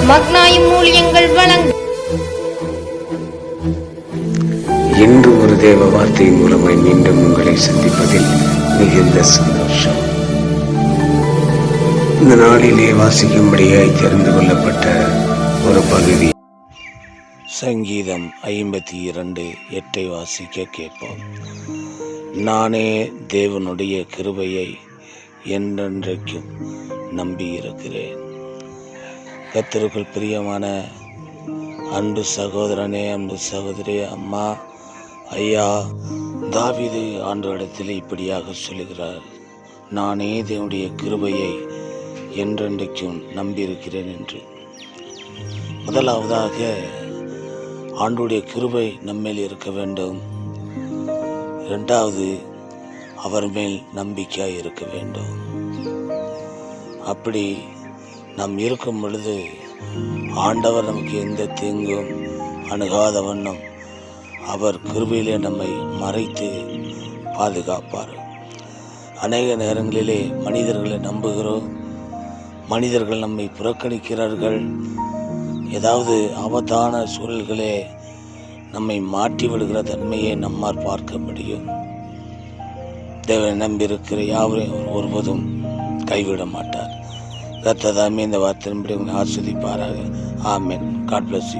மக்னாயும் ஊழியங்கள் வழங்கும் இன்று ஒரு தேவ வார்த்தை மூலமாய் மீண்டும் உங்களை சந்திப்பதில் மிகுந்த சந்தோஷம். இந்த நாளிலே வாசிக்கும்படியாய் தெரிந்து கொள்ளப்பட்ட ஒரு பகுதி சங்கீதம் 52:8 வாசிக்க கேட்போம். நானே தேவனுடைய கிருபையை என்றென்றைக்கும் நம்பியிருக்கிறேன். கர்த்தருக்குள் பிரியமான அன்பு சகோதரனே, அன்பு சகோதரி, அம்மா, ஐயா, தாவீது ஆண்டவரிடத்தில் இப்படியாக சொல்லுகிறார், நானே தேவனுடைய கிருபையை என்றென்றைக்கும் நம்பியிருக்கிறேன் என்று. முதலாவதாக ஆண்டவருடைய கிருபை நம்மேல் இருக்க வேண்டும். இரண்டாவது, அவர் மேல் நம்பிக்கையாய் இருக்க வேண்டும். அப்படி நாம் இருக்கும் பொழுது ஆண்டவர் நமக்கு எந்த தீங்கும் அணுகாத வண்ணம் அவர் கிருபையிலே நம்மை மறைத்து பாதுகாப்பார். அநேக நேரங்களிலே மனிதர்களை நம்புகிறோம், மனிதர்கள் நம்மை புறக்கணிக்கிறார்கள். ஏதாவது ஆபத்தான சூழல்களே நம்மை மாற்றி விடுகிற தன்மையை நம்மால் பார்க்க முடியும். தேவனை நம்பியிருக்கிற யாவரையும் ஒருபோதும் கைவிட மாட்டார். கர்த்தர் தாமே இந்த வார்த்தையின்படி உங்களை ஆசீர்வதிப்பாராக. ஆமென். God bless you.